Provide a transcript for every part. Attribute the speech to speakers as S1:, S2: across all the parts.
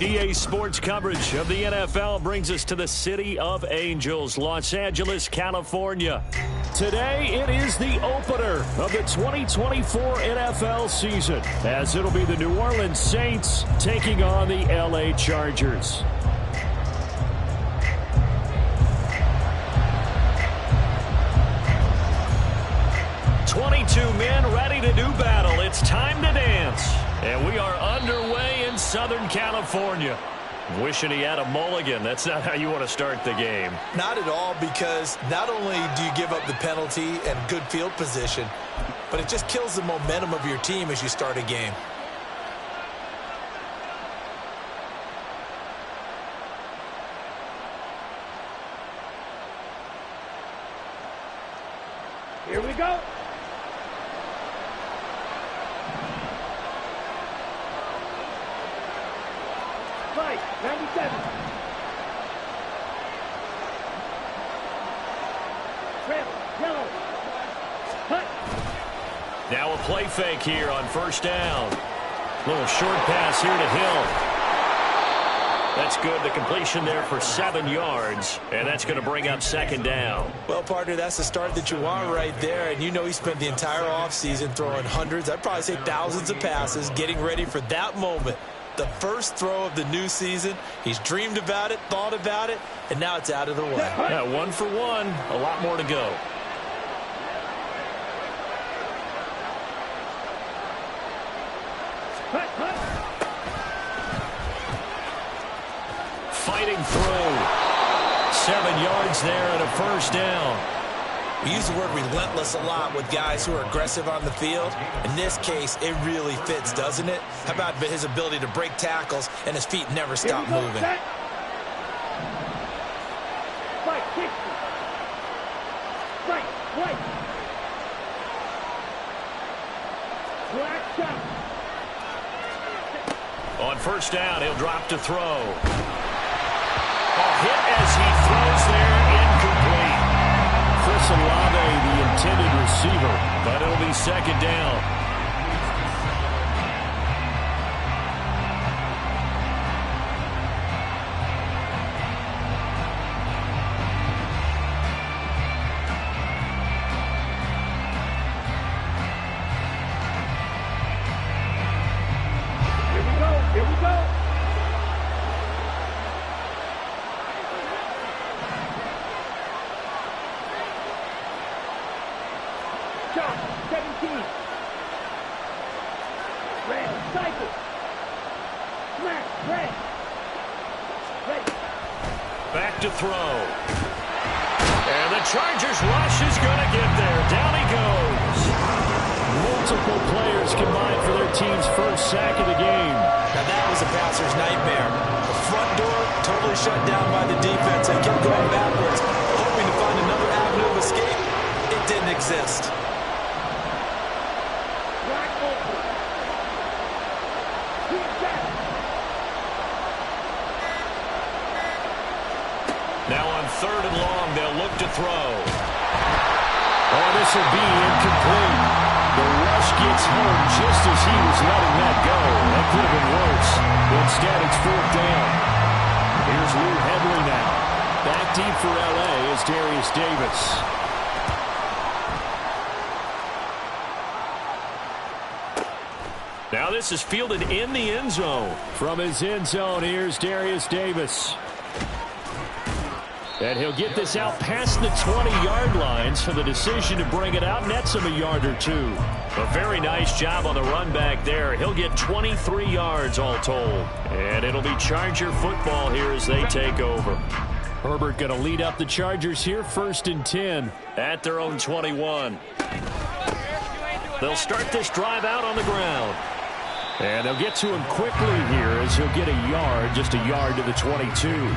S1: EA Sports coverage of the NFL brings us to the City of Angels, Los Angeles, California. Today, it is the opener of the 2024 NFL season, as it'll be the New Orleans Saints taking on the LA Chargers. Men ready to do battle. It's time to dance. And we are underway in Southern California. Wishing he had a mulligan. That's not how you want to start the game.
S2: Not at all, because not only do you give up the penalty and good field position, but it just kills the momentum of your team as you start a game.
S3: Here we go. Fight, 97. Travel, yellow. Cut.
S1: Now a play fake here on first down. Little short pass here to Hill. That's good. The completion there for 7 yards, and that's going to bring up second down.
S2: Well, partner, that's the start that you want right there, and you know he spent the entire offseason throwing hundreds, I'd probably say thousands of passes, getting ready for that moment. The first throw of the new season. He's dreamed about it, thought about it, and now it's out of the way.
S1: Yeah, 1 for 1. A lot more to go. Fighting through. 7 yards there and a first down.
S2: We use the word relentless a lot with guys who are aggressive on the field. In this case, it really fits, doesn't it? How about his ability to break tackles and his feet never stop moving?
S3: Fight, 60. Fight, right. Black shot.
S1: On first down, he'll drop to throw. A hit as he throws there, incomplete. Chris Olave, the intended receiver, but it'll be second down.
S3: Here we go, here we go. Shot, 17. Red, cycle. Smash, red. Ready.
S1: Back to throw. And the Chargers rush is going to get there. Down he goes. Multiple players combined for their team's first sack of the game.
S2: Now that was a passer's nightmare. The front door totally shut down by the defense and kept going backwards, hoping to find another avenue of escape. It didn't exist.
S3: Black open. Keep that.
S1: Now on 3rd and long, they'll look to throw. Oh, this will be incomplete. The rush gets home just as he was letting that go. That could have been worse. Instead, it's 4th down. Here's Lou Hedley now. Back deep for L.A. is Darius Davis. Now this is fielded in the end zone. From his end zone, here's Darius Davis. And he'll get this out past the 20-yard line, so the decision to bring it out nets him a yard or two. A very nice job on the run back there. He'll get 23 yards all told. And it'll be Charger football here as they take over. Herbert going to lead up the Chargers here, 1st and 10 at their own 21. They'll start this drive out on the ground. And they'll get to him quickly here as he'll get a yard, just a yard to the 22.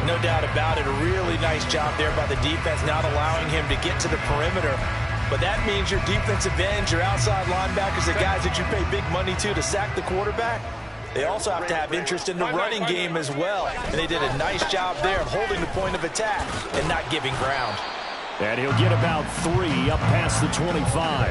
S2: No doubt about it. A really nice job there by the defense, not allowing him to get to the perimeter. But that means your defensive ends, your outside linebackers, the guys that you pay big money to sack the quarterback, they also have to have interest in the running game as well. And they did a nice job there of holding the point of attack and not giving ground.
S1: And he'll get about 3 up past the 25.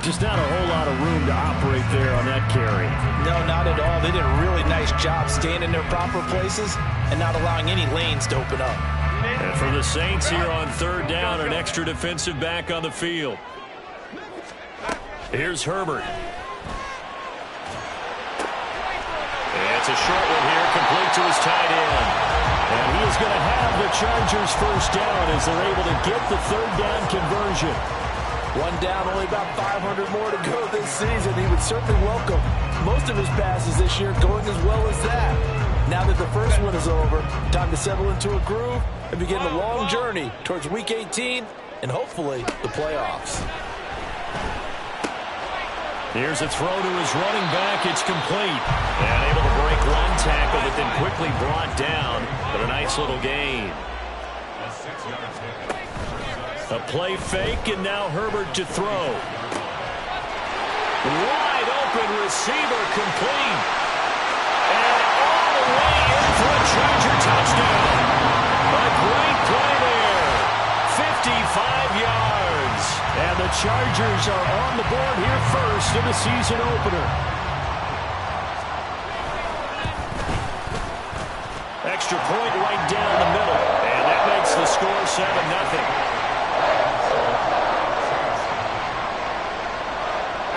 S1: Just not a whole lot of room to operate there on that carry.
S2: No, not at all. They did a really nice job staying in their proper places and not allowing any lanes to open up.
S1: And for the Saints here on third down, an extra defensive back on the field. Here's Herbert. It's a short one here, complete to his tight end. And he is going to have the Chargers first down as they're able to get the third down conversion.
S2: One down, only about 500 more to go this season. He would certainly welcome most of his passes this year going as well as that. Now that the first one is over, time to settle into a groove and begin the long journey towards Week 18 and hopefully the playoffs.
S1: Here's a throw to his running back. It's complete. And able to break one tackle, but then quickly brought down for a nice little gain. A play fake, and now Herbert to throw. Wide open receiver, complete. And all the way in for a Charger touchdown. A great play there. 55 yards. And the Chargers are on the board here first in the season opener. Extra point right down the middle. And that makes the score 7-0.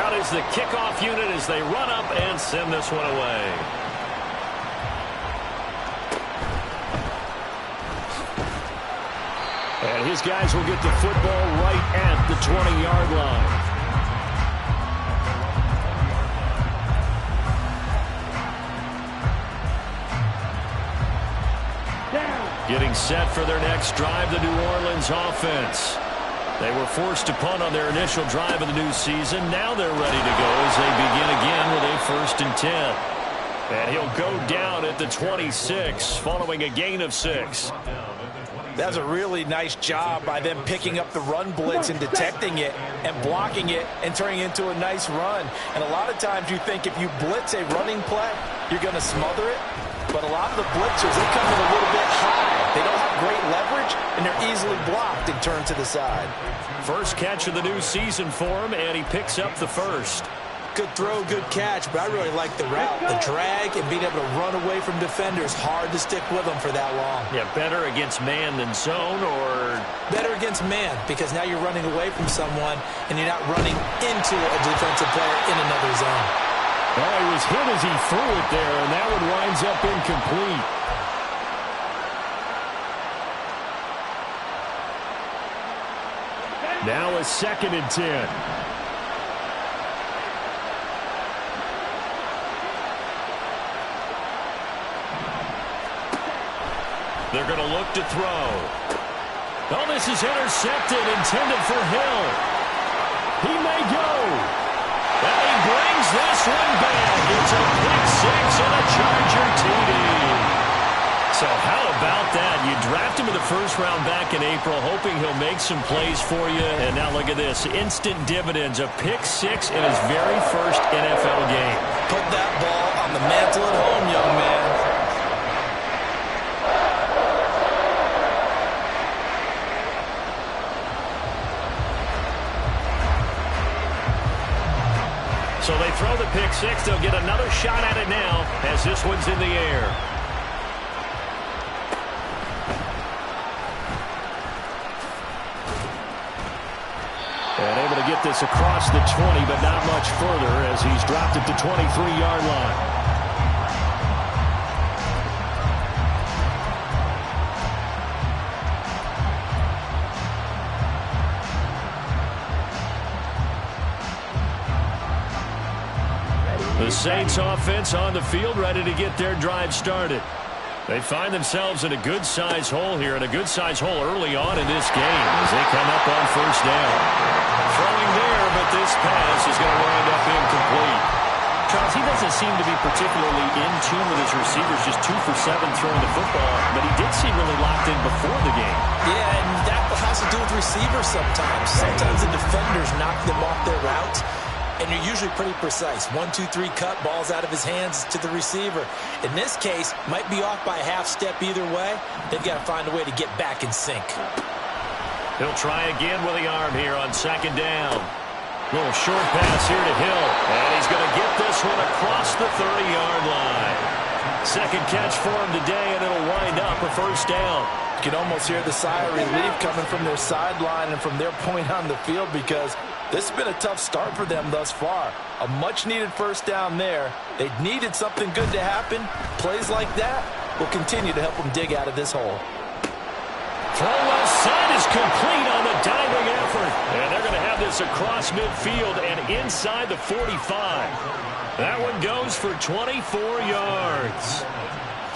S1: Out is the kickoff unit as they run up and send this one away. And his guys will get the football right at the 20-yard line. Getting set for their next drive, the New Orleans offense. They were forced to punt on their initial drive of the new season. Now they're ready to go as they begin again with a 1st and 10. And he'll go down at the 26 following a gain of 6.
S2: That's a really nice job by them picking up the run blitz and detecting it and blocking it and turning it into a nice run. And a lot of times you think if you blitz a running play, you're going to smother it. But a lot of the blitzers, they come in a little bit high. They don't have great leverage, and they're easily blocked and turned to the side.
S1: First catch of the new season for him, and he picks up the first.
S2: Good throw, good catch, but I really like the route. The drag and being able to run away from defenders, hard to stick with them for that long.
S1: Yeah, better against man than zone, or?
S2: Better against man, because now you're running away from someone, and you're not running into a defensive player in another zone.
S1: Well, he was hit as he threw it there, and that one winds up incomplete. Now a 2nd and 10. They're going to look to throw. Oh, this is intercepted, intended for Hill. He may go. And he brings this one back. It's a pick 6 and a Charger TD. So how about that? You draft him in the first round back in April, hoping he'll make some plays for you. And now look at this. Instant dividends. A pick 6 in his very first NFL game.
S2: Put that ball on the mantle at home, young man.
S1: So they throw the pick 6. They'll get another shot at it now as this one's in the air. And able to get this across the 20, but not much further as he's dropped at the 23-yard line. The Saints offense on the field, ready to get their drive started. They find themselves in a good-size hole here, and a good-size hole early on in this game as they come up on first down. Throwing there, but this pass is going to wind up incomplete. Charles, he doesn't seem to be particularly in tune with his receivers, just 2 for 7 throwing the football, but he did seem really locked in before the game.
S2: Yeah, and that has to do with receivers sometimes. Sometimes the defenders knock them off their routes. And you're usually pretty precise. 1, 2, 3 cut, balls out of his hands to the receiver. In this case, might be off by a half step either way. They've got to find a way to get back in sync.
S1: He'll try again with the arm here on 2nd down. Little short pass here to Hill. And he's going to get this one across the 30-yard line. Second catch for him today, and it'll wind up a first down.
S2: You can almost hear the sigh of relief coming from their sideline and from their point on the field, because this has been a tough start for them thus far. A much-needed first down there. They needed something good to happen. Plays like that will continue to help them dig out of this hole.
S1: Throw left side is complete on the diving effort. And they're going to have this across midfield and inside the 45. That one goes for 24 yards.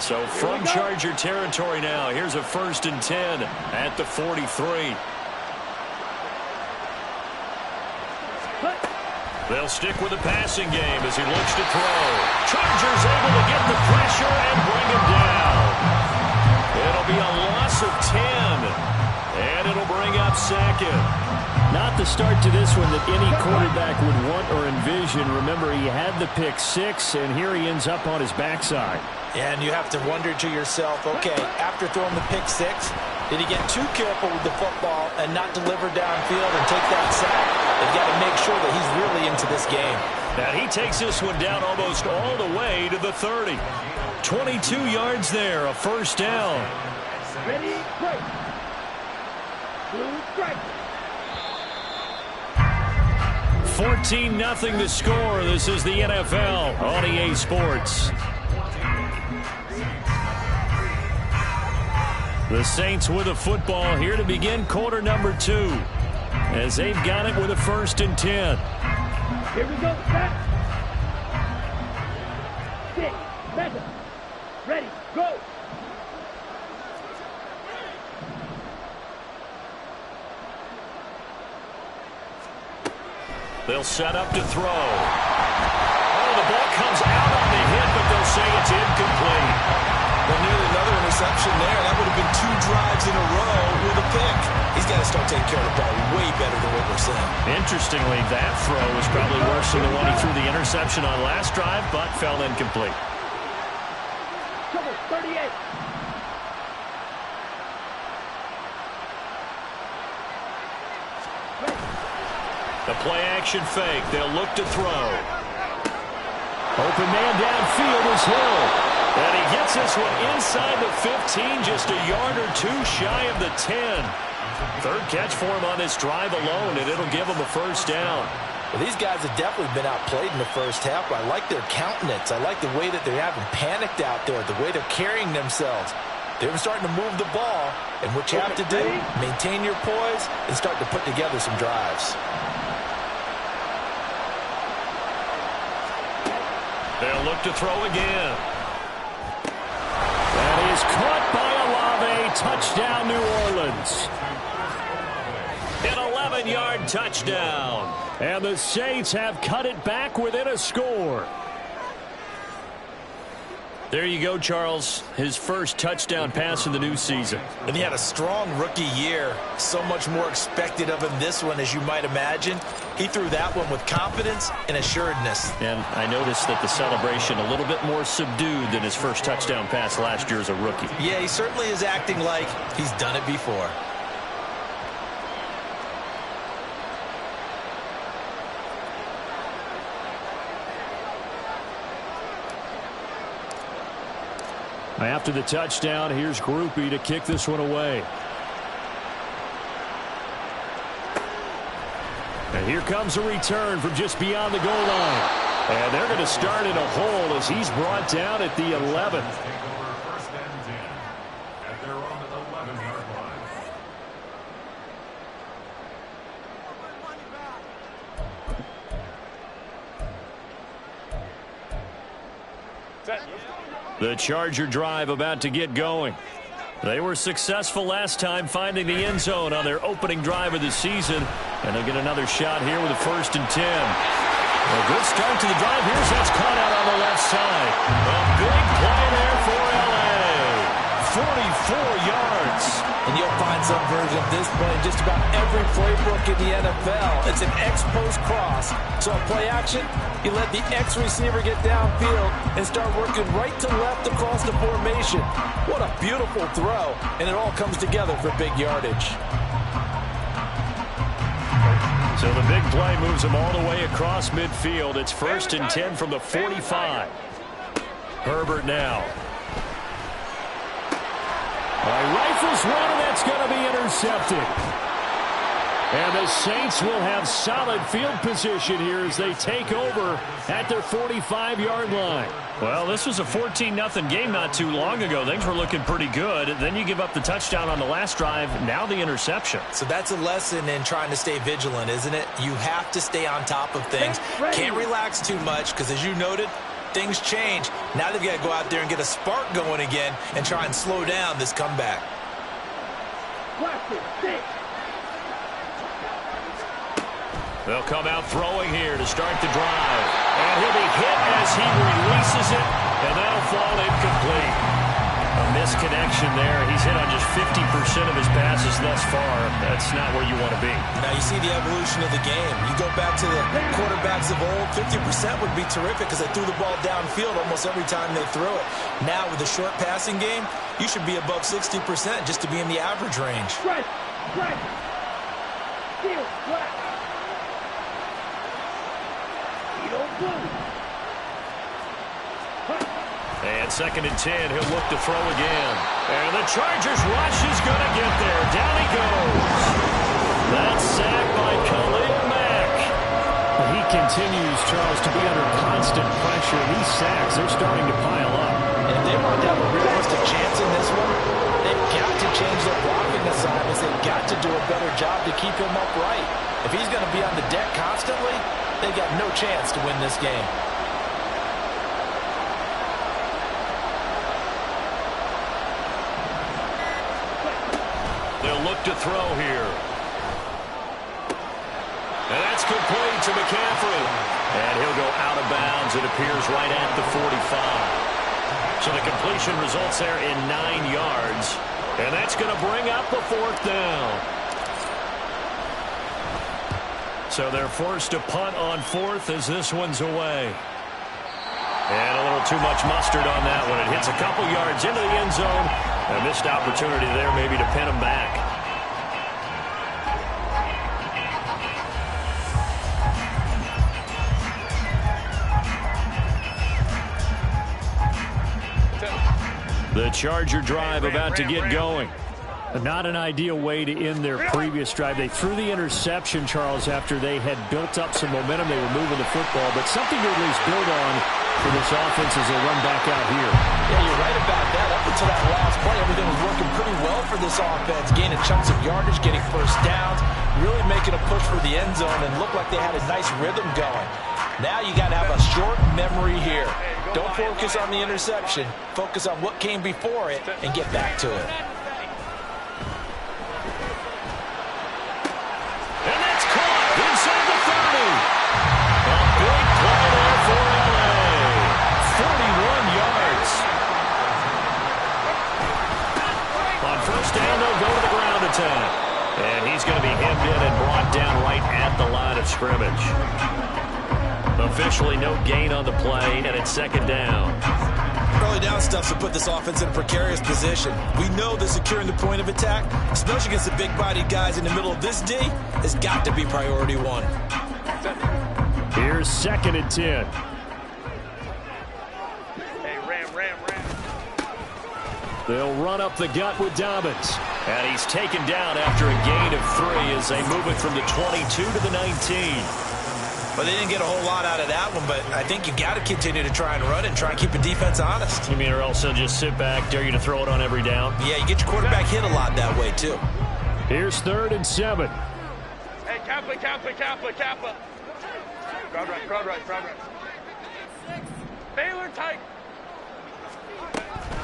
S1: So from Charger territory now, here's a 1st and 10 at the 43. They'll stick with the passing game as he looks to throw. Chargers able to get the pressure and bring him down. It'll be a loss of 10, and it'll bring up 2nd. Not the start to this one that any quarterback would want or envision. Remember, he had the pick 6, and here he ends up on his backside.
S2: And you have to wonder to yourself, okay, after throwing the pick 6, did he get too careful with the football and not deliver downfield and take that sack? They've got to make sure that he's really into this game.
S1: Now he takes this one down almost all the way to the 30. 22 yards there, a first down.
S3: Ready, break. Blue strike.
S1: 14-0 the score. This is the NFL on EA Sports. The Saints with a football here to begin quarter number 2, as they've got it with a 1st and 10.
S3: Here we go, set. 6, 7. Ready, go.
S1: They'll set up to throw. Oh, the ball comes out on the hit, but they'll say it's incomplete.
S2: Well, nearly another interception there. That would have been 2 drives in a row with a pick. He's got to start taking care of the ball way better than what we're seeing.
S1: Interestingly, that throw was probably worse than the one he threw the interception on last drive, but fell incomplete.
S3: Trouble, 38.
S1: The play-action fake. They'll look to throw. Open man downfield is Hill. And he gets this one inside the 15, just a yard or 2 shy of the 10. 3rd catch for him on this drive alone, and it'll give him a first down.
S2: Well, these guys have definitely been outplayed in the first half, but I like their countenance. I like the way that they haven't panicked out there, the way they're carrying themselves. They're starting to move the ball, and what you have to do, maintain your poise and start to put together some drives.
S1: They'll look to throw again. That is caught by Olave. Touchdown, New Orleans. An 11-yard touchdown. And the Saints have cut it back within a score. There you go, Charles. His first touchdown pass in the new season.
S2: And he had a strong rookie year. So much more expected of him this one, as you might imagine. He threw that one with confidence and assuredness.
S1: And I noticed that the celebration a little bit more subdued than his first touchdown pass last year as a rookie.
S2: Yeah, he certainly is acting like he's done it before.
S1: After the touchdown, here's Groupie to kick this one away. And here comes a return from just beyond the goal line. And they're going to start in a hole as he's brought down at the 11th. The Charger drive about to get going. They were successful last time finding the end zone on their opening drive of the season. And they'll get another shot here with a 1st and 10. A good start to the drive. Here's that's caught out on the left side. A big play there for L.A. 44 yards.
S2: And you'll find some version of this play in just about every playbook in the NFL. It's an X-post cross. So in play action, you let the X receiver get downfield and start working right to left across the formation. What a beautiful throw. And it all comes together for big yardage.
S1: So the big play moves him all the way across midfield. It's 1st and 10 from the 45. Herbert now. Rifles one, and that's going to be intercepted. And the Saints will have solid field position here as they take over at their 45-yard line. Well, this was a 14-0 game not too long ago. Things were looking pretty good. Then you give up the touchdown on the last drive. Now the interception.
S2: So that's a lesson in trying to stay vigilant, isn't it? You have to stay on top of things. Can't relax too much because, as you noted, things change. Now they've got to go out there and get a spark going again and try and slow down this comeback.
S1: They'll come out throwing here to start the drive. And he'll be hit as he releases it, and that'll fall incomplete. A misconnection there. He's hit on just 50% of his passes thus far. That's not where you want to be.
S2: Now you see the evolution of the game. You go back to the quarterbacks of old, 50% would be terrific because they threw the ball downfield almost every time they threw it. Now with the short passing game, you should be above 60% just to be in the average range.
S3: Right. Steal. Right.
S1: And 2nd and 10, he'll look to throw again. And the Chargers rush is going to get there. Down he goes. That's sacked by Khalil Mack.
S4: He continues, Charles, to be under constant pressure. These sacks, they're starting to pile up.
S2: And if they want to have a realistic chance in this one, they've got to change their blocking assignments. They've got to do a better job to keep him upright. If he's going to be on the deck constantly, they've got no chance to win this game.
S1: They'll look to throw here. And that's complete to McCaffrey. And he'll go out of bounds. It appears right at the 45. So the completion results there in 9 yards. And that's going to bring up the 4th down. So they're forced to punt on 4th as this one's away. And a little too much mustard on that one. It hits a couple yards into the end zone. A missed opportunity there maybe to pin him back. The Charger drive about to get going.
S4: Not an ideal way to end their previous drive. They threw the interception, Charles, after they had built up some momentum. They were moving the football, but something to at least build on for this offense as they run back out here.
S2: Yeah, you're right about that. Up until that last play, everything was working pretty well for this offense, gaining chunks of yardage, getting first downs, really making a push for the end zone, and looked like they had a nice rhythm going. Now you got to have a short memory here. Don't focus on the interception. Focus on what came before it and get back to it.
S1: And that's caught inside the 30. A big play there for L.A. 41 yards. On 1st down, they'll go to the ground attack. And he's going to be hemmed in and brought down right at the line of scrimmage. Officially no gain on the play, and it's 2nd down.
S2: Early down stuff to put this offense in a precarious position. We know that securing the point of attack, especially against the big-bodied guys in the middle of this D, has got to be priority 1.
S4: Here's 2nd and 10.
S3: Hey, Ram.
S4: They'll run up the gut with Dobbins.
S1: And he's taken down after a gain of 3 as they move it from the 22 to the 19.
S2: Well, they didn't get a whole lot out of that one, but I think you got to continue to try and run it and try and keep the defense honest.
S1: You mean or else they'll just sit back, dare you to throw it on every down?
S2: Yeah, you get your quarterback hit a lot that way, too.
S4: Here's 3rd and 7.
S3: Hey, Kappa. Crowd right. Baylor tight.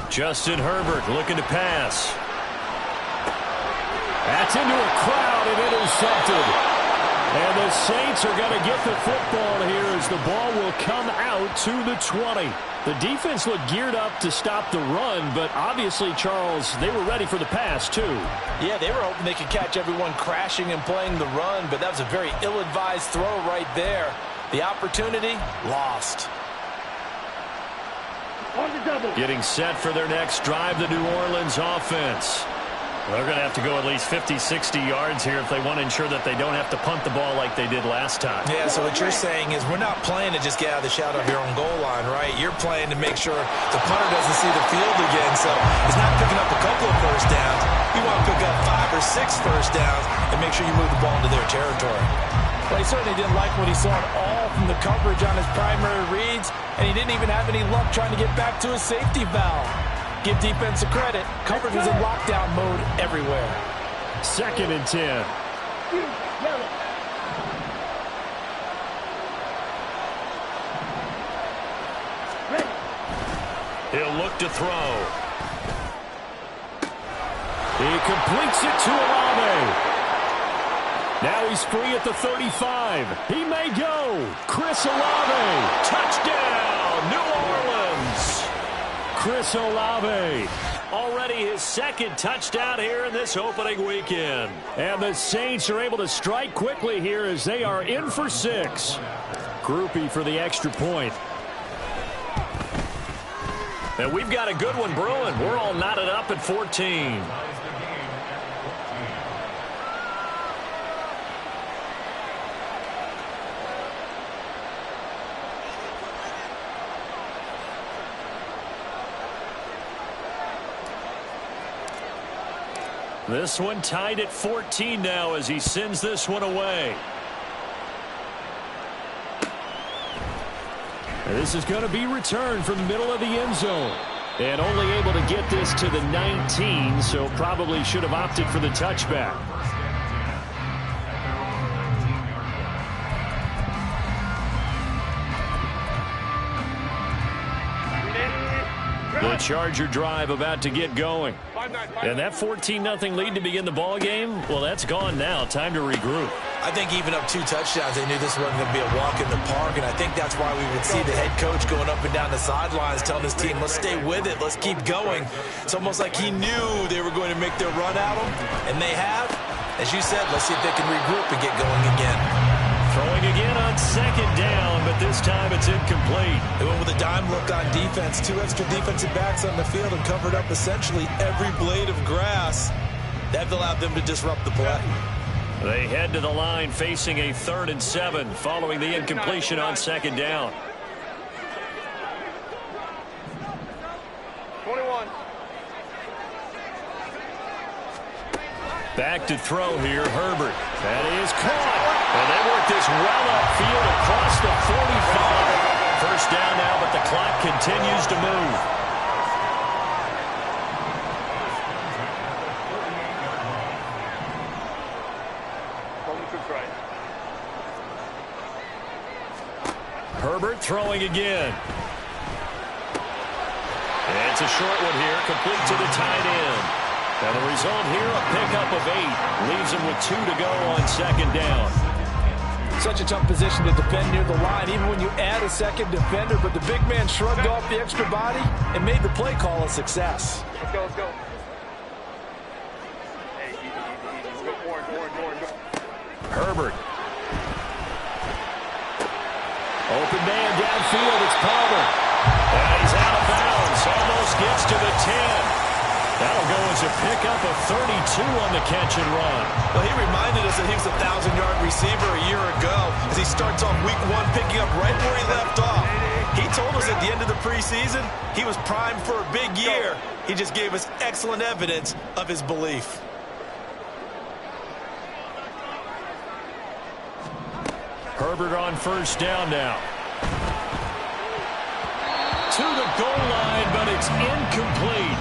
S1: Justin Herbert looking to pass.
S4: That's into a crowd and intercepted. And the Saints are going to get the football here as the ball will come out to the 20. The defense looked geared up to stop the run, but obviously, Charles, they were ready for the pass, too.
S2: Yeah, they were hoping they could catch everyone crashing and playing the run, but that was a very ill-advised throw right there. The opportunity, lost.
S3: On the double.
S1: Getting set for their next drive, the New Orleans offense. They're going to have to go at least 50, 60 yards here if they want to ensure that they don't have to punt the ball like they did last time.
S2: Yeah, so what you're saying is we're not playing to just get out of the shadow of your own goal line, right? You're playing to make sure the punter doesn't see the field again. So he's not picking up a couple of first downs. You want to pick up 5 or 6 first downs and make sure you move the ball into their territory.
S5: Well, he certainly didn't like what he saw at all from the coverage on his primary reads, and he didn't even have any luck trying to get back to his safety valve. Give defense a credit. Coverage was in lockdown mode everywhere.
S4: 2nd and 10.
S1: He'll look to throw.
S4: He completes it to Olave. Now he's free at the 35. He may go. Chris Olave.
S1: Touchdown, New Orleans.
S4: Chris Olave.
S1: Already his 2nd touchdown here in this opening weekend.
S4: And the Saints are able to strike quickly here as they are in for 6. Groupie for the extra point.
S1: And we've got a good one brewing. We're all knotted up at 14. This one tied at 14 now as he sends this one away.
S4: And this is going to be returned from the middle of the end zone. And only able to get this to the 19, so probably should have opted for the touchback. The Charger drive about to get going. And that 14-0 lead to begin the ball game, well, that's gone now. Time to regroup.
S2: I think even up 2 touchdowns, they knew this wasn't going to be a walk in the park, and I think that's why we would see the head coach going up and down the sidelines telling his team, let's stay with it, let's keep going. It's almost like he knew they were going to make their run at him, and they have. As you said, let's see if they can regroup and get going again.
S1: Throwing again on 2nd down, but this time it's incomplete.
S2: They went with a dime look on defense. 2 extra defensive backs on the field and covered up essentially every blade of grass. That allowed them to disrupt the play.
S1: They head to the line facing a 3rd and 7 following the incompletion on 2nd down.
S3: 21.
S1: Back to throw here, Herbert. That is caught. And they work this well upfield across the 45. First down now, but the clock continues to move. Herbert throwing again. And it's a short one here, complete to the tight end. And the result here, a pickup of 8. Leaves him with 2 to go on 2nd down.
S5: Such a tough position to defend near the line, even when you add a 2nd defender. But the big man shrugged off the extra body and made the play call a success.
S3: Let's go, let's go. Hey, easy. Let's go, orange.
S1: Herbert.
S4: Open man downfield. It's Palmer.
S1: And he's out of bounds. Almost gets to the 10. That'll go as a pickup of 32 on the catch and run.
S2: Well, he reminded us that he was a 1,000-yard receiver a year ago as he starts off week 1 picking up right where he left off. He told us at the end of the preseason he was primed for a big year. He just gave us excellent evidence of his belief.
S1: Herbert on first down now. To the goal line, but it's incomplete.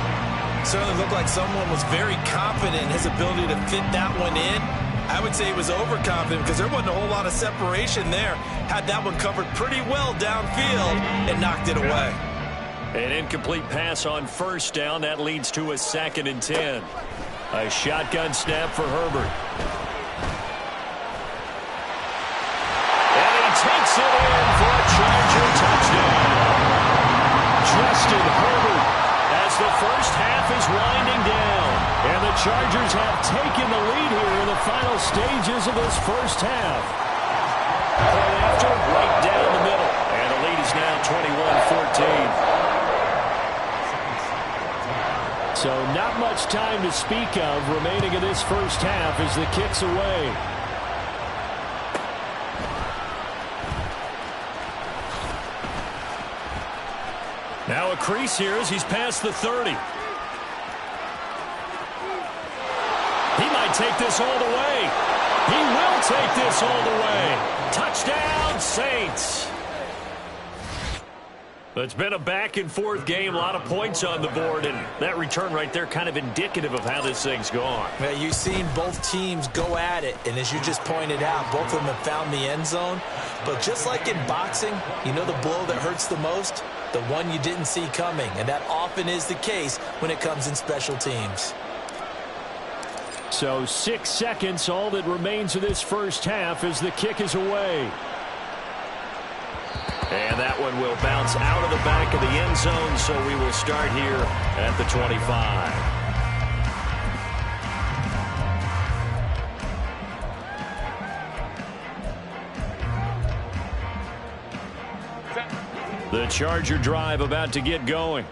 S2: Certainly looked like someone was very confident in his ability to fit that one in. I would say he was overconfident because there wasn't a whole lot of separation there. Had that one covered pretty well downfield and knocked it away.
S1: An incomplete pass on first down. That leads to a 2nd and 10. A shotgun snap for Herbert. And he takes it in for a Charger touchdown. Justin Herbert, as the first half is winding down. And the Chargers have taken the lead here in the final stages of this first half. Point after, right down the middle. And the lead is now 21-14.
S4: So not much time to speak of remaining in this first half as the kick's away. Now a crease here as he's past the 30. He might take this all the way. He will take this all the way. Touchdown, Saints. It's been a back-and-forth game, a lot of points on the board, and that return right there kind of indicative of how this thing's gone.
S2: Yeah, you've seen both teams go at it, and as you just pointed out, both of them have found the end zone. But just like in boxing, you know the blow that hurts the most? The one you didn't see coming, and that often is the case when it comes in special teams.
S4: So 6 seconds, all that remains of this first half as the kick is away.
S1: And that one will bounce out of the back of the end zone, so we will start here at the 25. The Charger drive about to get going.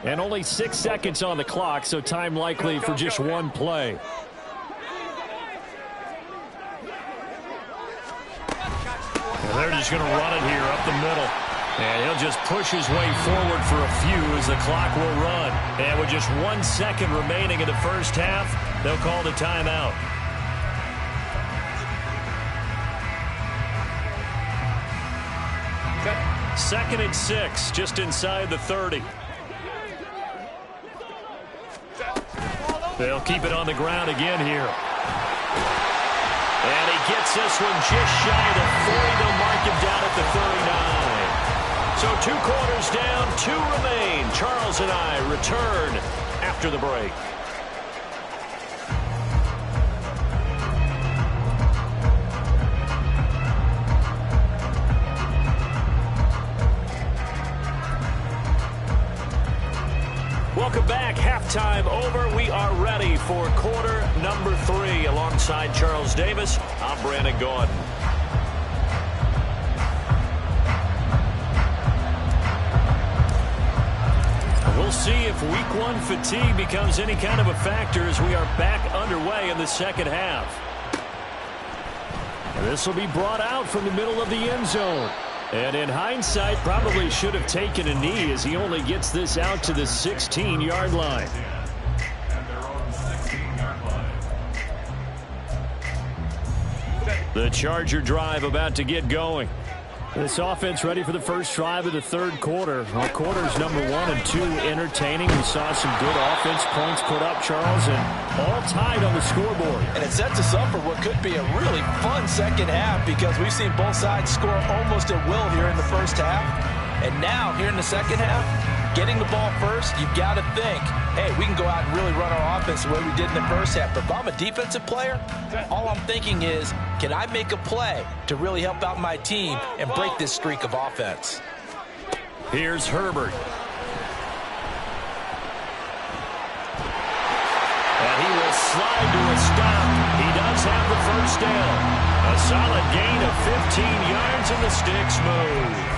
S4: And only 6 seconds on the clock, so time likely for just one play.
S1: And they're just going to run it here up the middle. And he'll just push his way forward for a few as the clock will run. And with just 1 second remaining in the first half, they'll call the timeout. Second and 6, just inside the 30. They'll keep it on the ground again here. And he gets this one just shy of the 40. They'll mark him down at the 39. So 2 quarters down, 2 remain. Charles and I return after the break. Welcome back. Halftime over. We are ready for quarter number 3. Alongside Charles Davis, I'm Brandon Gordon. We'll see if week 1 fatigue becomes any kind of a factor as we are back underway in the second half. And this will be brought out from the middle of the end zone. And in hindsight, probably should have taken a knee as he only gets this out to the 16-yard line. The Charger drive about to get going. This offense ready for the first drive of the third quarter. Well, quarters number 1 and 2 entertaining. We saw some good offense points put up, Charles, and all tied on the scoreboard.
S2: And it sets us up for what could be a really fun second half because we've seen both sides score almost at will here in the first half. And now, here in the second half, getting the ball first, you've got to think, hey, we can go out and really run our offense the way we did in the first half. But if I'm a defensive player, all I'm thinking is, can I make a play to really help out my team and break this streak of offense?
S1: Here's Herbert. And he will slide to a stop. He does have the first down. A solid gain of 15 yards and the sticks move.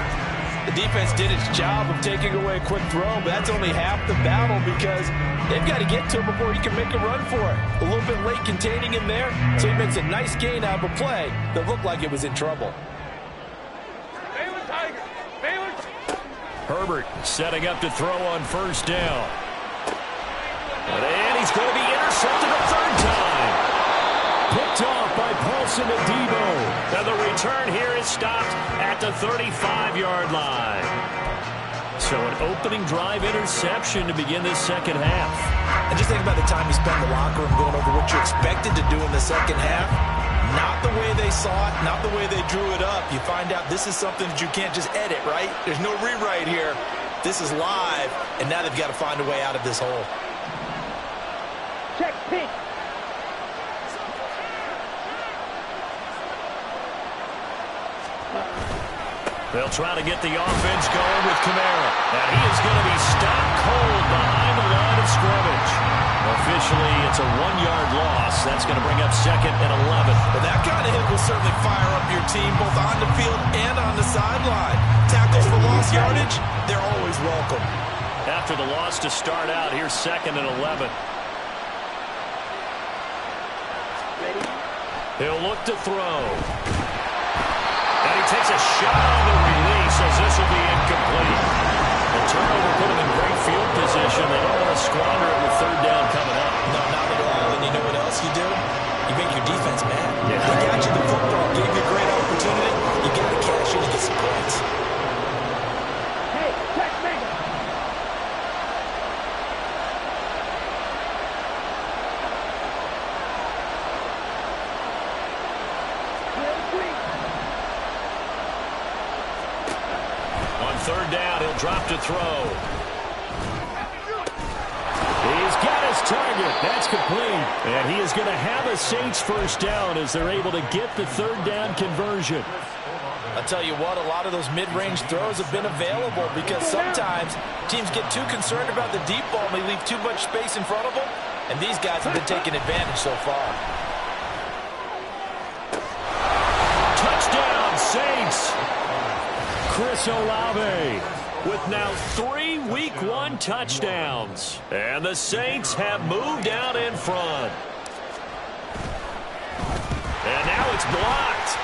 S2: The defense did its job of taking away a quick throw, but that's only half the battle because they've got to get to him before he can make a run for it. A little bit late containing him there, so he makes a nice gain out of a play that looked like it was in trouble.
S1: Herbert setting up to throw on first down. And he's going to be intercepted a third time.
S4: Picked off by Paulson Adebo.
S1: And the return here is stopped at the 35-yard line. So an opening drive interception to begin this second half.
S2: And just think about the time you spent in the locker room going over what you expected to do in the second half. Not the way they saw it, not the way they drew it up. You find out this is something that you can't just edit, right? There's no rewrite here. This is live, and now they've got to find a way out of this hole.
S3: Check, pink.
S1: They'll try to get the offense going with Kamara. And he is going to be stopped cold behind the line of scrimmage. Officially, it's a 1-yard loss. That's going to bring up second and 11.
S2: Well, that kind of hit will certainly fire up your team both on the field and on the sideline. Tackles for lost yardage, they're always welcome.
S1: after the loss to start out. Here's 2nd and 11. He'll look to throw. And he takes a shot on the release as this will be incomplete. The turnover put him in great field position. They don't want to squander it with 3rd down coming up.
S2: No, not at all. And you know what else you do? You make your defense mad.
S1: Yeah.
S2: They got you the football, gave you a great opportunity. You got to cash in and get some points.
S3: Hey, catch me!
S1: On 3rd down, he'll drop to throw. He's got his target. That's complete. And he is going to have a Saints 1st down as they're able to get the 3rd down conversion.
S2: I'll tell you what, a lot of those mid-range throws have been available because sometimes teams get too concerned about the deep ball and they leave too much space in front of them, and these guys have been taking advantage so far.
S1: Touchdown, Saints! Chris Olave with now 3 Week 1 touchdowns. And the Saints have moved out in front. And now it's blocked.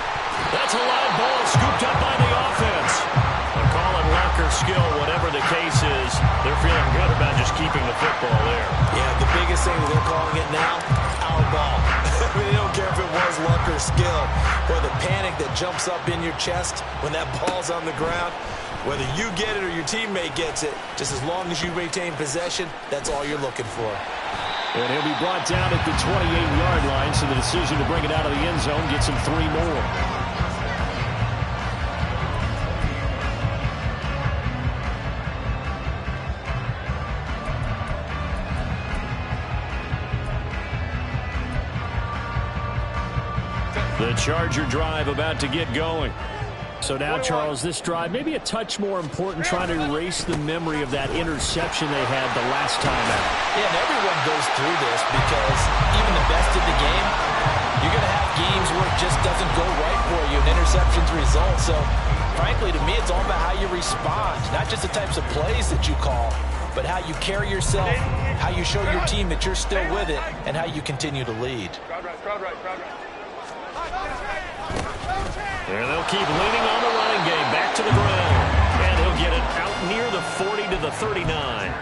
S1: That's a live ball scooped up by the offense. They're calling luck or skill, whatever the case is. They're feeling good about just keeping the football there.
S2: Yeah, the biggest thing they're calling it now, our ball. I mean, they don't care if it was luck or skill, or the panic that jumps up in your chest when that ball's on the ground. Whether you get it or your teammate gets it, just as long as you maintain possession, that's all you're looking for.
S1: And he'll be brought down at the 28-yard line, so the decision to bring it out of the end zone gets him 3 more. The Charger drive about to get going. So now, Charles, this drive maybe a touch more important, trying to erase the memory of that interception they had the last time out.
S2: Yeah, and everyone goes through this because even the best of the game, you're going to have games where it just doesn't go right for you, and interceptions result. So, frankly, to me, it's all about how you respond, not just the types of plays that you call, but how you carry yourself, how you show your team that you're still with it, and how you continue to lead.
S3: Crowd right.
S1: And they'll keep leaning on the running game back to the ground. And he'll get it out near the 40 to the 39.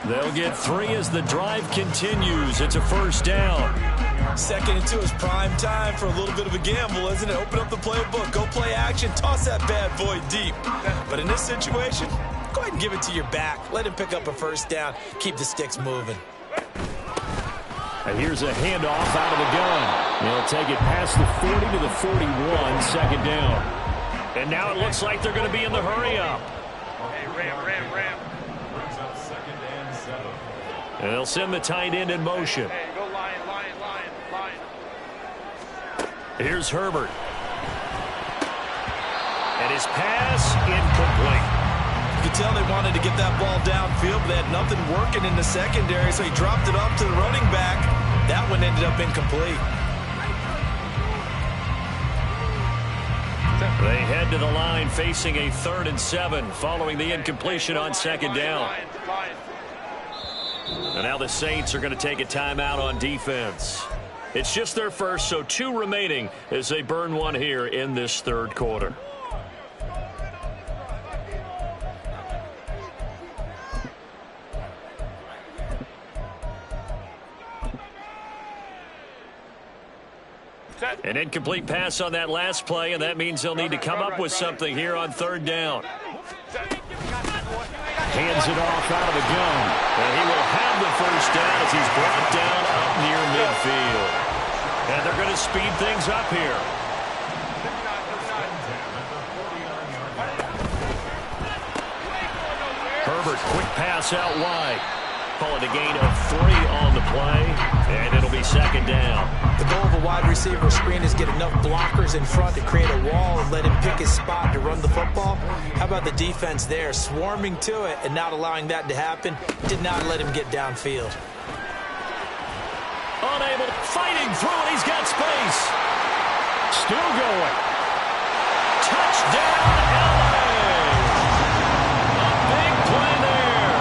S1: They'll get 3 as the drive continues. It's a 1st down.
S2: 2nd and 2 is prime time for a little bit of a gamble, isn't it? Open up the playbook, go play action, toss that bad boy deep. But in this situation, go ahead and give it to your back. Let him pick up a 1st down. Keep the sticks moving.
S1: And here's a handoff out of the gun. They'll take it past the 40 to the 41, 2nd down. And now it looks like they're going to be in the hurry-up.
S3: Hey, ram.
S1: And they'll send the tight end in motion.
S3: Hey, go line.
S1: Here's Herbert. And his pass incomplete.
S2: You could tell they wanted to get that ball downfield, but they had nothing working in the secondary, so he dropped it off to the running back. That one ended up incomplete.
S1: They head to the line facing a 3rd and 7 following the incompletion on 2nd down. And now the Saints are going to take a timeout on defense. It's just their first, so 2 remaining as they burn 1 here in this 3rd quarter. An incomplete pass on that last play, and that means they'll need to come up with something here on 3rd down. Hands it off out of the gun, and he will have the 1st down as he's brought down up near midfield. And they're going to speed things up here. Herbert, quick pass out wide. Call it a gain of 3 on the play, and it'll be 2nd down.
S2: The goal of a wide receiver screen is get enough blockers in front to create a wall and let him pick his spot to run the football. How about the defense there, swarming to it and not allowing that to happen? Did not let him get downfield.
S1: Unable, fighting through it, he's got space. Still going. Touchdown, LA! A big play there.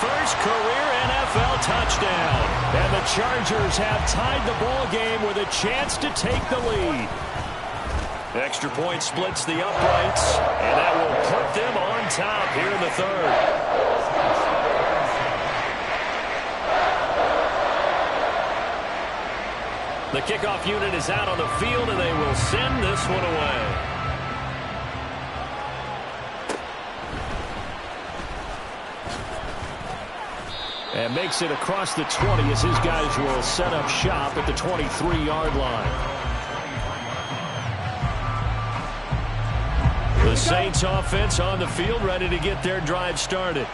S4: first career NFL touchdown. And the Chargers have tied the ball game with a chance to take the lead. Extra point splits the uprights, and that will put them on top here in the third. The kickoff unit is out on the field, and they will send this one away. And makes it across the 20 as his guys will set up shop at the 23-yard line. The Saints offense on the field, ready to get their drive started.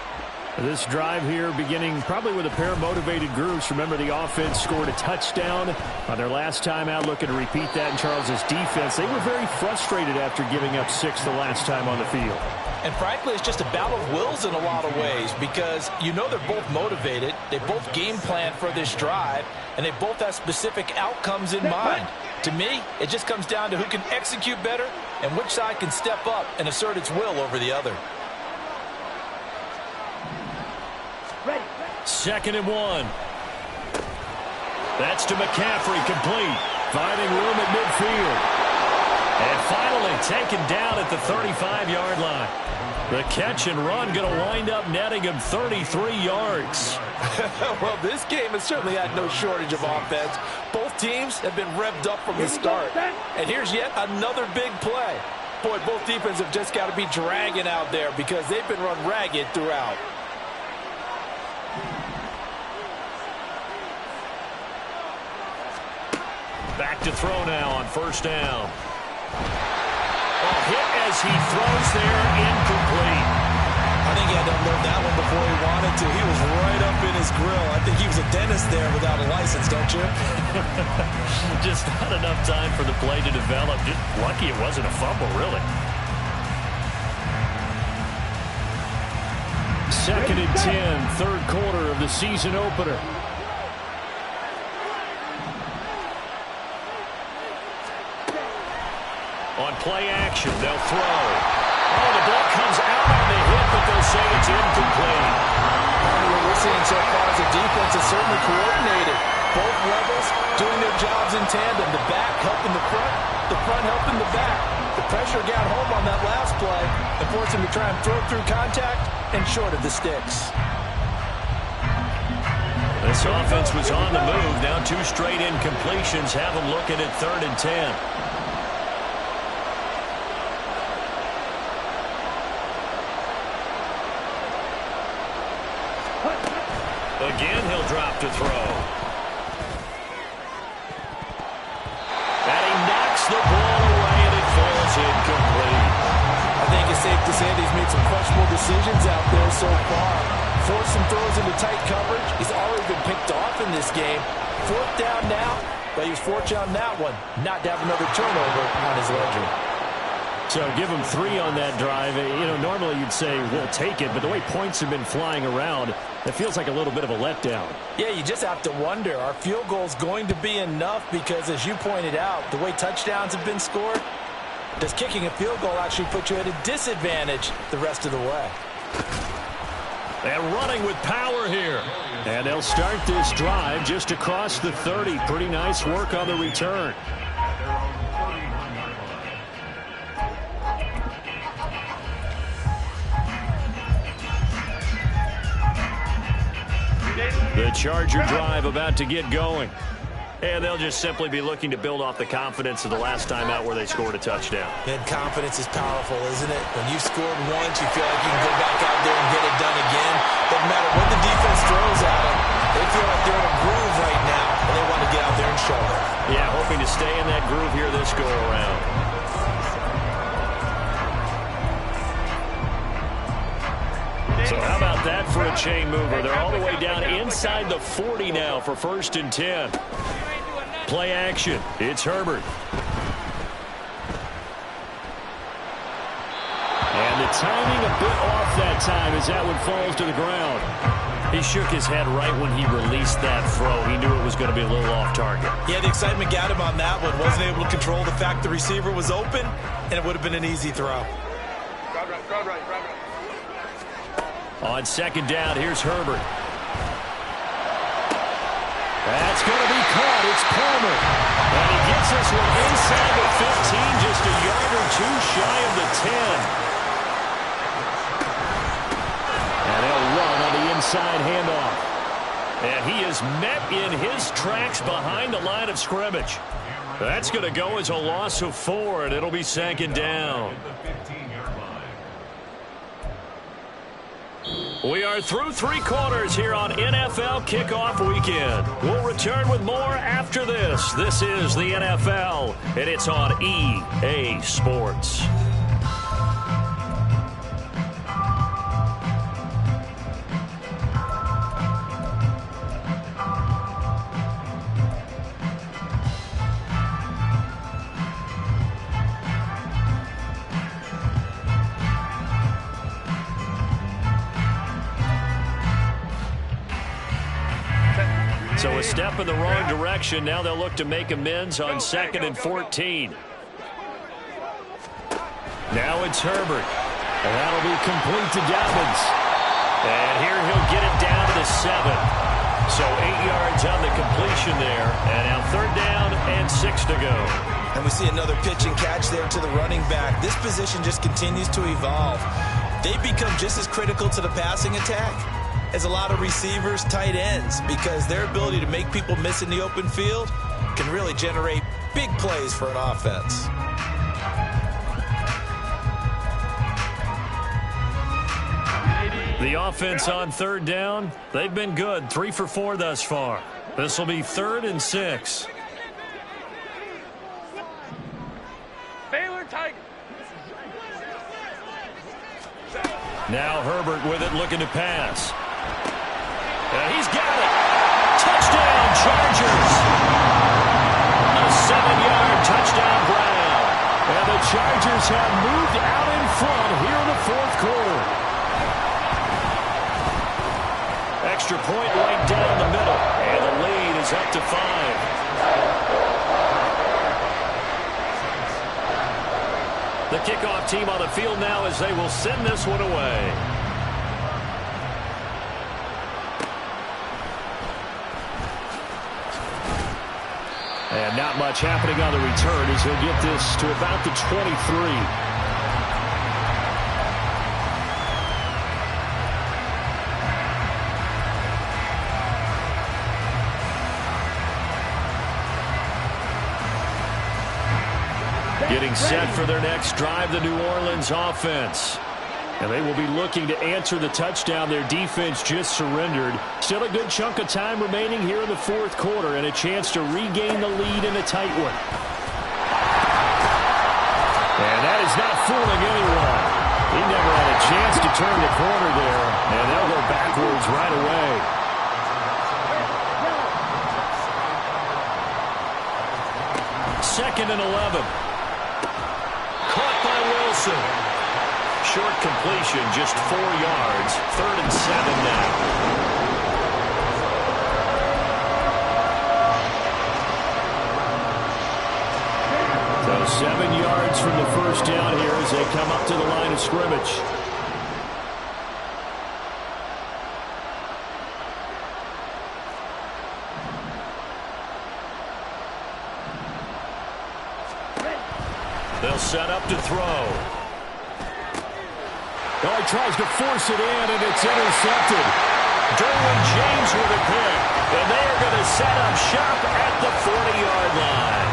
S4: This drive here beginning probably with a pair of motivated groups. Remember, the offense scored a touchdown on their last time out, looking to repeat that in Charles's defense. They were very frustrated after giving up 6 the last time on the field.
S5: And frankly, it's just a battle of wills in a lot of ways because you know they're both motivated. They both game plan for this drive, and they both have specific outcomes in mind. To me, it just comes down to who can execute better and which side can step up and assert its will over the other.
S4: Second and 1. That's to McCaffrey, complete. Finding room at midfield. And finally taken down at the 35-yard line. The catch and run going to wind up netting him 33 yards.
S5: Well, this game has certainly had no shortage of offense. Both teams have been revved up from the start. And here's yet another big play. Boy, both defenses have just got to be dragging out there because they've been run ragged throughout.
S4: Back to throw now on first down. Oh, hit as he throws there, incomplete.
S5: I think he had to unload that one before he wanted to. He was right up in his grill. I think he was a dentist there without a license, don't you?
S4: Just not enough time for the play to develop. Just lucky it wasn't a fumble, really. Second and 10, third quarter of the season opener. On play action, they'll throw. Oh, the ball comes out on the hit, but they'll say it's incomplete.
S5: What we're seeing so far is the defense is certainly coordinated. Both levels doing their jobs in tandem. The back helping the front helping the back. The pressure got home on that last play and forced him to try and throw through contact and short of the sticks.
S4: This offense was on the move. Now 2 straight incompletions have them looking at 3rd and 10. Again, he'll drop to throw. And he knocks the ball away, and it falls incomplete.
S5: I think it's safe to say that he's made some questionable decisions out there so far. Forced some throws into tight coverage. He's already been picked off in this game. 4th down now, but he was fortunate on that one, not to have another turnover on his ledger.
S4: So give him 3 on that drive. You know, normally you'd say, we'll take it, but the way points have been flying around, it feels like a little bit of a letdown.
S5: Yeah, you just have to wonder, are field goals going to be enough? Because as you pointed out, the way touchdowns have been scored, does kicking a field goal actually put you at a disadvantage the rest of the way?
S4: And running with power here. And they'll start this drive just across the 30. Pretty nice work on the return. The Charger drive about to get going. And they'll just simply be looking to build off the confidence of the last time out where they scored a touchdown.
S5: And confidence is powerful, isn't it? When you've scored once, you feel like you can go back out there and get it done again. Doesn't matter what the defense throws at them. They feel like they're in a groove right now, and they want to get out there and show it.
S4: Yeah, hoping to stay in that groove here this go-around. So how about that for a chain mover? They're all the way down inside the 40 now for 1st and 10. Play action. It's Herbert. And the timing a bit off that time as that one falls to the ground. He shook his head right when he released that throw. He knew it was going to be a little off target.
S5: Yeah, the excitement got him on that one. Wasn't able to control the fact the receiver was open, and it would have been an easy throw.
S3: Crowd right.
S1: On second down, here's Herbert. That's going to be caught. It's Palmer. And he gets this one inside the 15, just a yard or two shy of the 10. And he'll run on the inside handoff. And he is met in his tracks behind the line of scrimmage. That's going to go as a loss of 4, and it'll be second down. We are through 3 quarters here on NFL Kickoff Weekend. We'll return with more after this. This is the NFL, and it's on EA Sports. So a step in the wrong direction. Now they'll look to make amends on 2nd and 14. Now it's Herbert. And that'll be complete to Dobbins. And here he'll get it down to the 7. So 8 yards on the completion there. And now 3rd down and 6 to go.
S2: And we see another pitch and catch there to the running back. This position just continues to evolve. They become just as critical to the passing attack as a lot of receivers, tight ends, because their ability to make people miss in the open field can really generate big plays for an offense.
S1: The offense on 3rd down, they've been good. 3 for 4 thus far. This will be 3rd and 6.
S3: Baylor Tigers.
S1: Now Herbert with it, looking to pass. And he's got it. Touchdown, Chargers. A 7-yard touchdown Brown. And the Chargers have moved out in front here in the 4th quarter. Extra point right down the middle. And the lead is up to 5. The kickoff team on the field now as they will send this one away. And not much happening on the return as he'll get this to about the 23. Getting set for their next drive, the New Orleans offense. And they will be looking to answer the touchdown their defense just surrendered. Still a good chunk of time remaining here in the 4th quarter and a chance to regain the lead in a tight one. And that is not fooling anyone. He never had a chance to turn the corner there, and they'll go backwards right away. Second and 11. Caught by Wilson. Short completion, just 4 yards. 3rd and 7 now. So 7 yards from the first down here as they come up to the line of scrimmage. They'll set up to throw. Oh, he tries to force it in, and it's intercepted. Derwin James with a pick, and they are going to set up shop at the 40-yard line.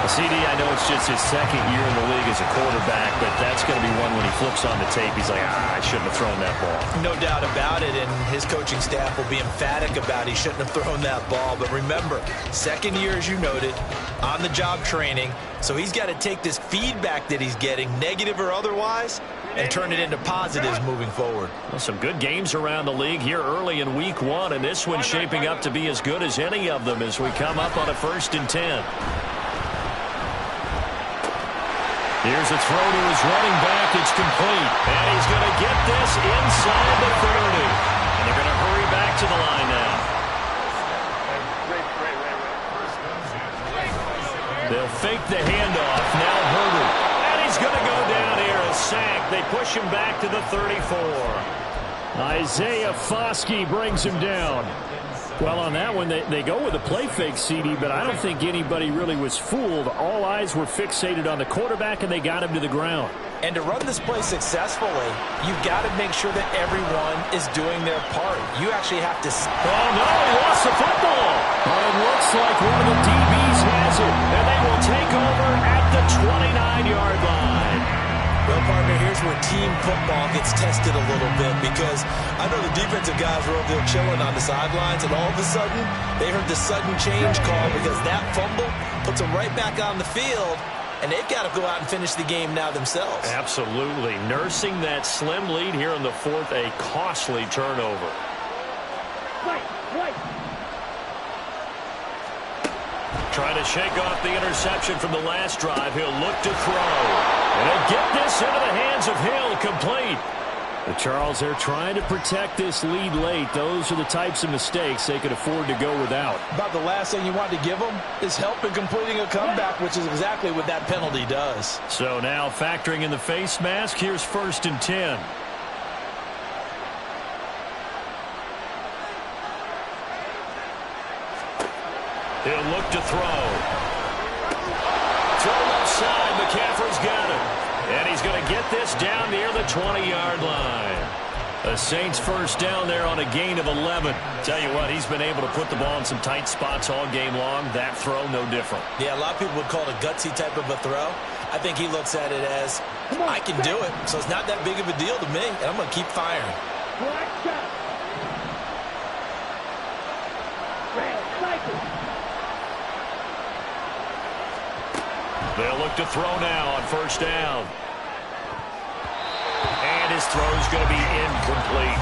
S1: CD, I know it's just his 2nd year in the league as a quarterback, but that's going to be one when he flips on the tape. He's like, I shouldn't have thrown that ball.
S2: No doubt about it, and his coaching staff will be emphatic about he shouldn't have thrown that ball. But remember, 2nd year, as you noted, on-the-job training, so he's got to take this feedback that he's getting, negative or otherwise, and turn it into positives moving forward.
S1: Well, some good games around the league here early in week 1, and this one's shaping up to be as good as any of them as we come up on a 1st and 10. Here's a throw to his running back. It's complete. And he's going to get this inside the 30. And they're going to hurry back to the line now. They'll fake the handoff. Now Herbert. And he's going to go down here. A sack. They push him back to the 34.
S4: Isaiah Foskey brings him down. Well, on that one, they go with a play fake, CD, but I don't think anybody really was fooled. All eyes were fixated on the quarterback, and they got him to the ground.
S2: And to run this play successfully, you've got to make sure that everyone is doing their part. You actually have to...
S4: Oh, no, he lost the football. But it looks like one of the DBs has it, and they will take over at the 29-yard line.
S2: Well, partner, here's where team football gets tested a little bit, because I know the defensive guys were over there chilling on the sidelines, and all of a sudden, they heard the sudden change call because that fumble puts them right back on the field, and they've got to go out and finish the game now themselves.
S1: Absolutely. Nursing that slim lead here in the fourth, a costly turnover. Trying to shake off the interception from the last drive. He'll look to throw. And he'll get this into the hands of Hill, complete.
S4: The Charles, they're trying to protect this lead late. Those are the types of mistakes they could afford to go without.
S5: About the last thing you want to give them is help in completing a comeback, which is exactly what that penalty does.
S1: So now factoring in the face mask, here's 1st and 10. He'll look to throw. Throw left side. McCaffrey's got it. And he's going to get this down near the 20-yard line. The Saints first down there on a gain of 11. Tell you what, he's been able to put the ball in some tight spots all game long. That throw, no different.
S2: Yeah, a lot of people would call it a gutsy type of a throw. I think he looks at it as, I can do it, so it's not that big of a deal to me, and I'm going to keep firing.
S1: They'll look to throw now on 1st down. And his throw's going to be incomplete.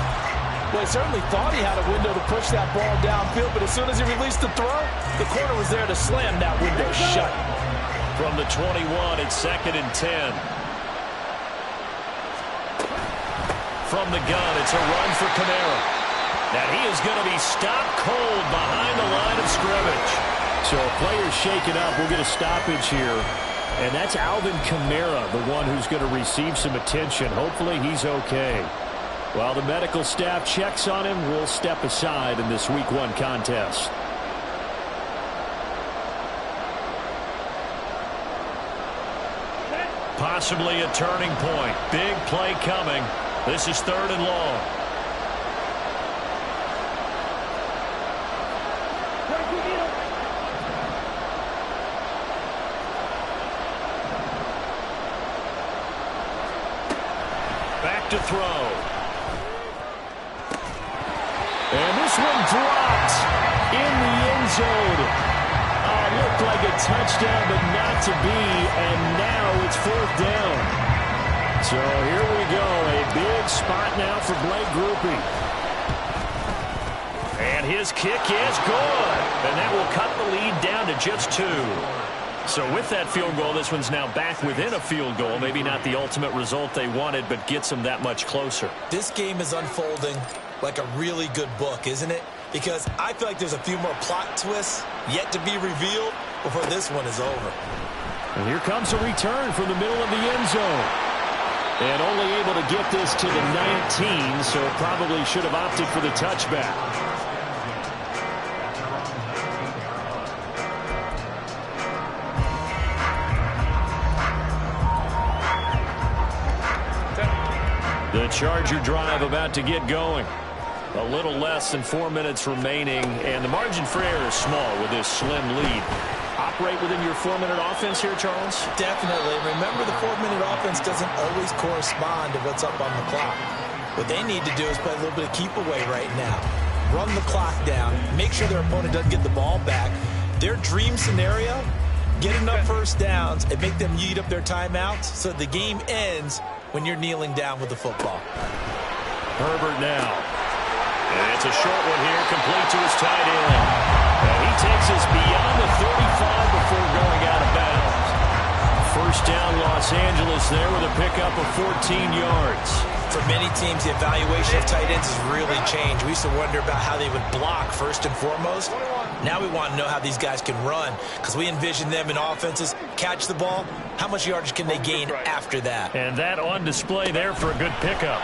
S5: Well, he certainly thought he had a window to push that ball downfield, but as soon as he released the throw, the corner was there to slam that window shut.
S1: From the 21, it's 2nd and 10. From the gun, it's a run for Kamara. Now he is going to be stopped cold behind the line of scrimmage.
S4: So a player's shaken up. We'll get a stoppage here. And that's Alvin Kamara, the one who's going to receive some attention. Hopefully he's okay. While the medical staff checks on him, we'll step aside in this Week 1 contest.
S1: Possibly a turning point. Big play coming. This is 3rd and long. Back to throw.
S4: And this one dropped in the end zone. Looked like a touchdown, but not to be. And now it's 4th down. So here we go. A big spot now for Blake Grupe.
S1: And his kick is good. And that will cut the lead down to just 2. So with that field goal, this one's now back within a field goal. Maybe not the ultimate result they wanted, but gets them that much closer.
S2: This game is unfolding like a really good book, isn't it? Because I feel like there's a few more plot twists yet to be revealed before this one is over.
S4: And here comes a return from the middle of the end zone. And only able to get this to the 19, so probably should have opted for the touchback. The Charger drive about to get going. A little less than 4 minutes remaining, and the margin for error is small with this slim lead. Operate within your 4-minute offense here, Charles?
S2: Definitely. Remember, the 4-minute offense doesn't always correspond to what's up on the clock. What they need to do is play a little bit of keep away right now. Run the clock down. Make sure their opponent doesn't get the ball back. Their dream scenario, get enough first downs and make them eat up their timeouts so the game ends when you're kneeling down with the football.
S1: Herbert now. And it's a short one here, complete to his tight end. And he takes us beyond the 35 before going out of bounds. First down, Los Angeles there with a pickup of 14 yards.
S2: For many teams, the evaluation of tight ends has really changed. We used to wonder about how they would block first and foremost. Now we want to know how these guys can run, because we envision them in offenses catch the ball. How much yardage can they gain after that?
S1: And that on display there for a good pickup.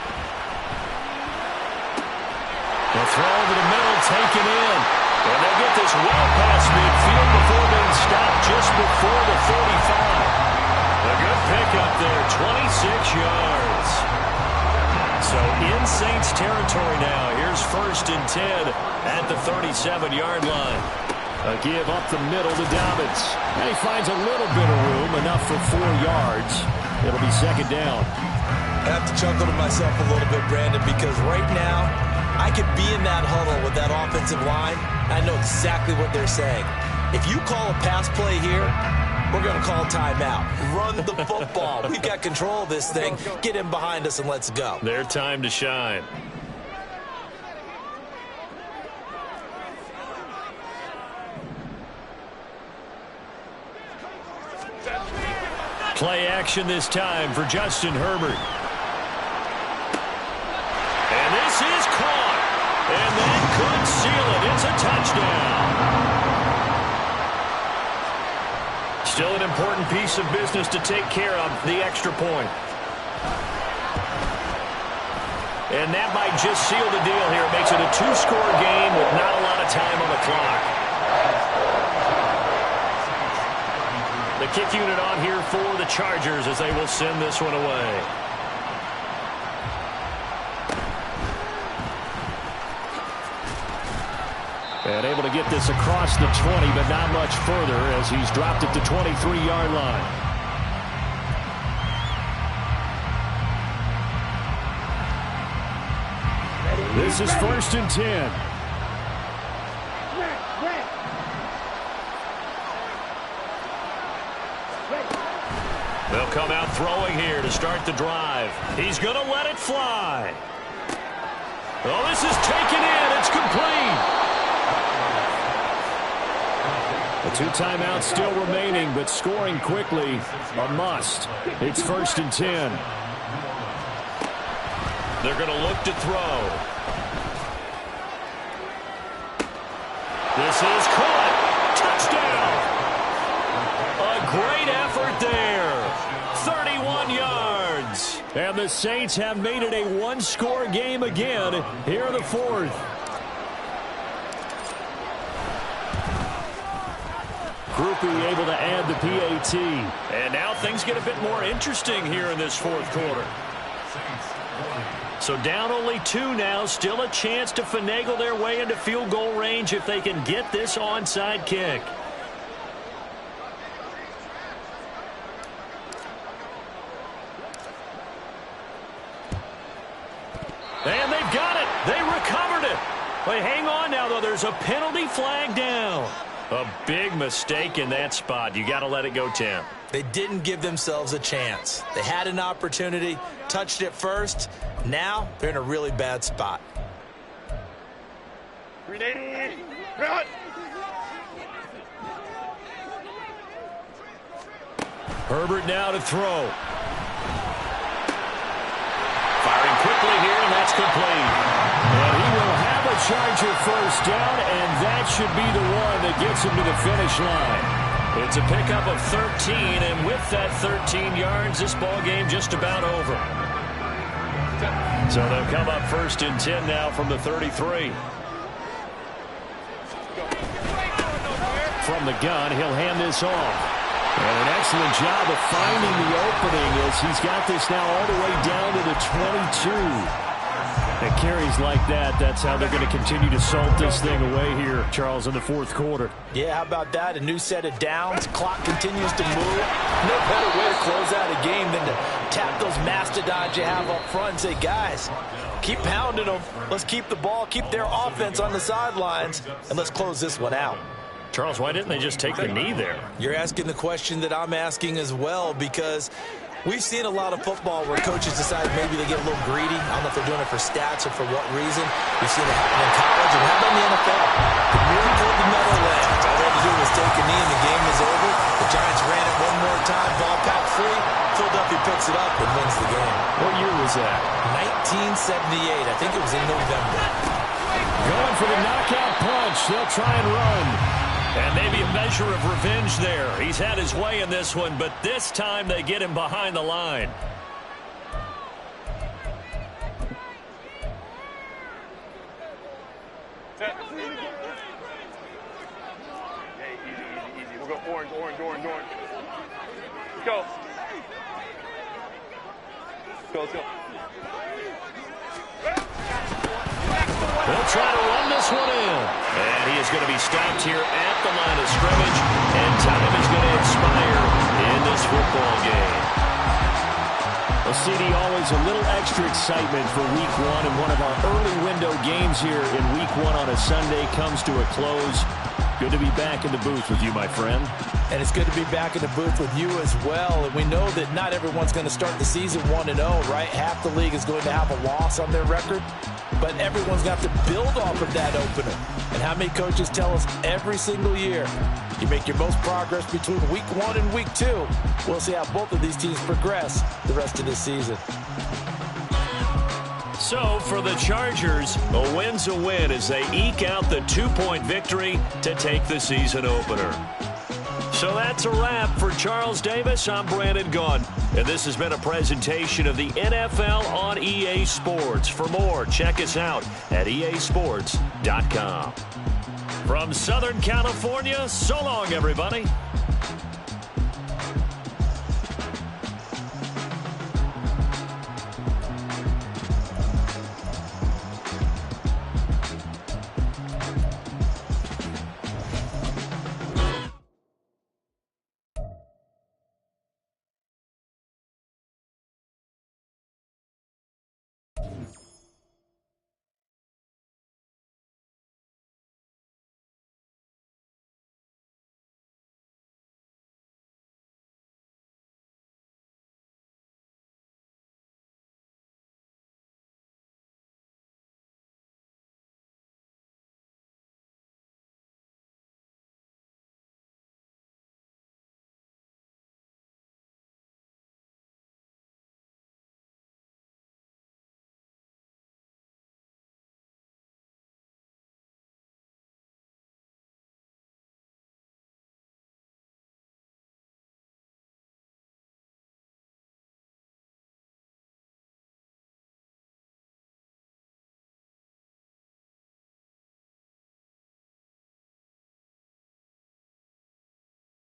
S4: throw over the middle, taken in. And they'll get this well past midfield before being stopped just before the 35. A good pickup there, 26 yards. So in Saints territory now. Here's 1st and 10 at the 37-yard line. A give up the middle to Dobbins. And he finds a little bit of room, enough for 4 yards. It'll be 2nd down.
S2: I have to chuckle to myself a little bit, Brandon, because right now I could be in that huddle with that offensive line. I know exactly what they're saying. If you call a pass play here, we're going to call timeout. Run the football. We've got control of this thing. Get in behind us and let's go.
S1: Their time to shine. Play action this time for Justin Herbert. And this is caught. And that could seal it. It's a touchdown. Still an important piece of business to take care of, the extra point. And that might just seal the deal here. It makes it a 2-score game with not a lot of time on the clock. The kick unit on here for the Chargers as they will send this one away. And able to get this across the 20, but not much further as he's dropped at the 23-yard line. This is 1st and 10. They'll come out throwing here to start the drive. He's going to let it fly. Oh, this is taken in. It's complete. The 2 timeouts still remaining, but scoring quickly a must. It's 1st and 10. They're going to look to throw. This is caught. Touchdown. A great effort there. 31 yards. And the Saints have made it a 1-score game again here in the 4th. Groupie able to add the PAT. And now things get a bit more interesting here in this 4th quarter. So down only 2 now. Still a chance to finagle their way into field goal range if they can get this onside kick. And they've got it. They recovered it. They hang on now, though. There's a penalty flag down. A big mistake in that spot. You got to let it go, Tim.
S2: They didn't give themselves a chance. They had an opportunity, touched it first. Now they're in a really bad spot.
S3: Run!
S4: Herbert now to throw. Firing quickly here, and that's complete. And he will have a Charger 1st down, and that should be the one that gets him to the finish line. It's a pickup of 13, and with that 13 yards, this ball game just about over. So they'll come up 1st and 10 now from the 33. From the gun, he'll hand this off. And an excellent job of finding the opening as he's got this now all the way down to the 22. And carries like that, that's how they're going to continue to salt this thing away here, Charles, in the 4th quarter.
S2: Yeah, how about that? A new set of downs. Clock continues to move. No better way to close out a game than to tap those mastodons you have up front and say, guys, keep pounding them. Let's keep the ball, keep their offense on the sidelines, and let's close this one out.
S1: Charles, why didn't they just take the knee there?
S2: You're asking the question that I'm asking as well, because we've seen a lot of football where coaches decide maybe they get a little greedy. I don't know if they're doing it for stats or for what reason. We've seen it happen in college, and how about in the NFL? The miracle of the Meadowlands. All they had to do was take a knee, and the game was over. The Giants ran it one more time, ball packed free. Philadelphia picks it up and wins the game.
S4: What year was that?
S2: 1978. I think it was in November.
S4: Going for the knockout punch. They'll try and run.
S1: And maybe a measure of revenge there. He's had his way in this one, but this time they get him behind the line.
S3: Hey, easy. We'll go orange. Let's go. Let's go.
S1: He'll try to run this one in. And he is going to be stopped here at the line of scrimmage. And time is going to expire in this football game.
S4: Well, CD, always a little extra excitement for Week 1. And one of our early window games here in Week 1 on a Sunday comes to a close. Good to be back in the booth with you, my friend.
S5: And it's good to be back in the booth with you as well. And we know that not everyone's going to start the season 1-0, right? Half the league is going to have a loss on their record. But everyone's got to build off of that opener. And how many coaches tell us every single year, you make your most progress between Week 1 and Week 2. We'll see how both of these teams progress the rest of this season.
S1: So for the Chargers, a win's a win as they eke out the 2-point victory to take the season opener. So that's a wrap for Charles Davis. I'm Brandon Gaudin, and this has been a presentation of the NFL on EA Sports. For more, check us out at easports.com. From Southern California, so long, everybody.